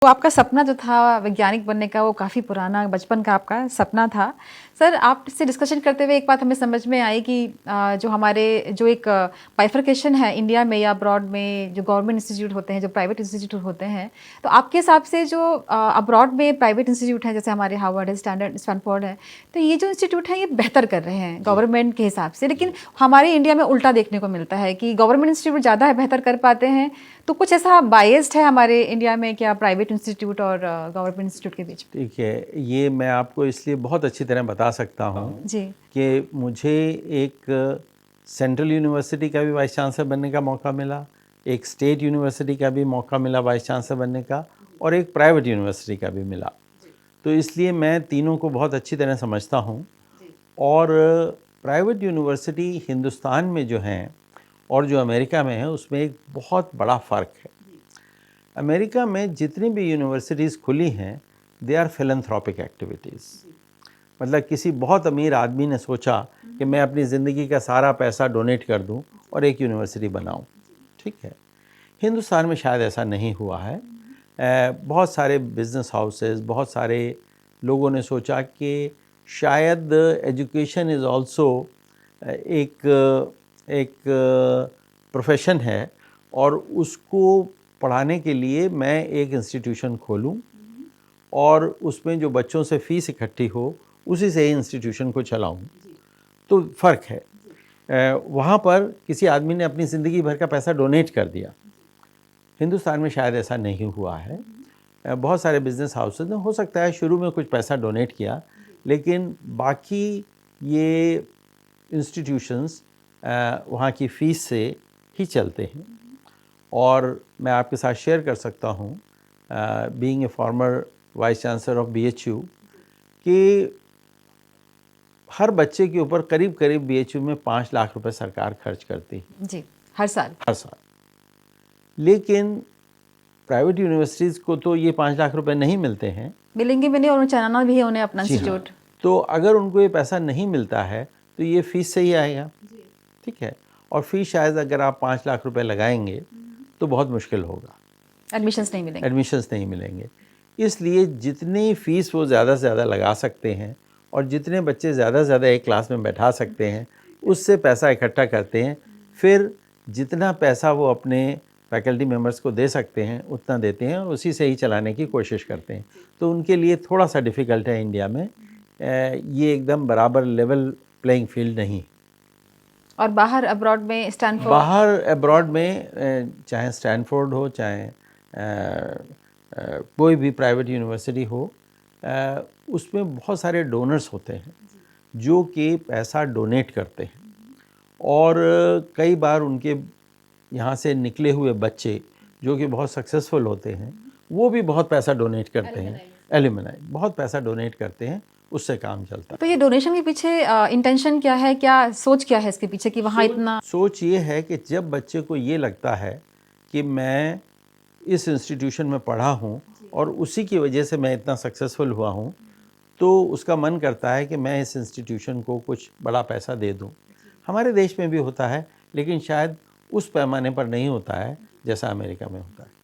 तो आपका सपना जो था वैज्ञानिक बनने का वो काफ़ी पुराना बचपन का आपका सपना था। सर आपसे डिस्कशन करते हुए एक बात हमें समझ में आई कि जो हमारे जो एक बाइफरकेशन है इंडिया में या अब्रॉड में जो गवर्नमेंट इंस्टीट्यूट होते हैं, जो प्राइवेट इंस्टीट्यूट होते हैं, तो आपके हिसाब से जो अब्रॉड में प्राइवेट इंस्टीट्यूट हैं जैसे हमारे हार्वर्ड है, स्टैनफोर्ड है, तो ये जो इंस्टीट्यूट हैं ये बेहतर कर रहे हैं गवर्नमेंट के हिसाब से। लेकिन हमारे इंडिया में उल्टा देखने को मिलता है कि गवर्नमेंट इंस्टीट्यूट ज़्यादा बेहतर कर पाते हैं। तो कुछ ऐसा बायस्ड है हमारे इंडिया में क्या प्राइवेट इंस्टीट्यूट और गवर्नमेंट इंस्टीट्यूट के बीच? ठीक है, ये मैं आपको इसलिए बहुत अच्छी तरह बता सकता हूँ जी। कि मुझे एक सेंट्रल यूनिवर्सिटी का भी वाइस चांसलर बनने का मौका मिला, एक स्टेट यूनिवर्सिटी का भी मौका मिला वाइस चांसलर बनने का, और एक प्राइवेट यूनिवर्सिटी का भी मिला। तो इसलिए मैं तीनों को बहुत अच्छी तरह समझता हूँ। और प्राइवेट यूनिवर्सिटी हिंदुस्तान में जो हैं और जो अमेरिका में है उसमें एक बहुत बड़ा फ़र्क है। अमेरिका में जितनी भी यूनिवर्सिटीज़ खुली हैं, दे आर फिलैंथ्रोपिक एक्टिविटीज़। मतलब किसी बहुत अमीर आदमी ने सोचा कि मैं अपनी ज़िंदगी का सारा पैसा डोनेट कर दूं और एक यूनिवर्सिटी बनाऊं। ठीक है, हिंदुस्तान में शायद ऐसा नहीं हुआ है। बहुत सारे बिजनेस हाउसेस, बहुत सारे लोगों ने सोचा कि शायद एजुकेशन इज़ आल्सो एक एक प्रोफेशन है और उसको पढ़ाने के लिए मैं एक इंस्टीट्यूशन खोलूं और उसमें जो बच्चों से फ़ीस इकट्ठी हो उसी से ही इंस्टीट्यूशन को चलाऊं। तो फ़र्क है। वहाँ पर किसी आदमी ने अपनी ज़िंदगी भर का पैसा डोनेट कर दिया। हिंदुस्तान में शायद ऐसा नहीं हुआ है। बहुत सारे बिजनेस हाउसेस ने हो सकता है शुरू में कुछ पैसा डोनेट किया, लेकिन बाकी ये इंस्टीट्यूशंस वहाँ की फ़ीस से ही चलते हैं। और मैं आपके साथ शेयर कर सकता हूँ, being a farmer vice chancellor of BHU, कि हर बच्चे के ऊपर करीब करीब BHU में 5 लाख रुपए सरकार खर्च करती है जी, हर साल। हर साल। लेकिन प्राइवेट यूनिवर्सिटीज़ को तो ये 5 लाख रुपए नहीं मिलते हैं। मिलेंगे भी नहीं और चलाना भी है उन्हें अपना जी हाँ। इंस्टीट्यूट। तो अगर उनको ये पैसा नहीं मिलता है तो ये फ़ीस से ही आएगा। ठीक है, और फ़ीस शायद अगर आप 5 लाख रुपए लगाएंगे तो बहुत मुश्किल होगा, एडमिशन्स नहीं मिलेंगे। एडमिशन्स नहीं मिलेंगे। इसलिए जितनी फ़ीस वो ज़्यादा से ज़्यादा लगा सकते हैं और जितने बच्चे ज़्यादा से ज़्यादा एक क्लास में बैठा सकते हैं उससे पैसा इकट्ठा करते हैं। फिर जितना पैसा वो अपने फैकल्टी मेंबर्स को दे सकते हैं उतना देते हैं और उसी से ही चलाने की कोशिश करते हैं। तो उनके लिए थोड़ा सा डिफ़िकल्ट है इंडिया में। ये एकदम बराबर लेवल प्लेइंग फील्ड नहीं। और बाहर अब्रॉड में स्टैनफोर्ड? बाहर अब्रॉड में चाहे स्टैनफोर्ड हो, चाहे कोई भी प्राइवेट यूनिवर्सिटी हो, उसमें बहुत सारे डोनर्स होते हैं जो कि पैसा डोनेट करते हैं। और कई बार उनके यहाँ से निकले हुए बच्चे जो कि बहुत सक्सेसफुल होते हैं वो भी बहुत पैसा डोनेट करते हैं। एलुमनाई बहुत पैसा डोनेट करते हैं, उससे काम चलता है। तो ये डोनेशन के पीछे इंटेंशन क्या है, क्या सोच क्या है इसके पीछे कि वहाँ इतना? सोच ये है कि जब बच्चे को ये लगता है कि मैं इस इंस्टीट्यूशन में पढ़ा हूँ और उसी की वजह से मैं इतना सक्सेसफुल हुआ हूँ, तो उसका मन करता है कि मैं इस इंस्टीट्यूशन को कुछ बड़ा पैसा दे दूँ। हमारे देश में भी होता है, लेकिन शायद उस पैमाने पर नहीं होता है जैसा अमेरिका में होता है।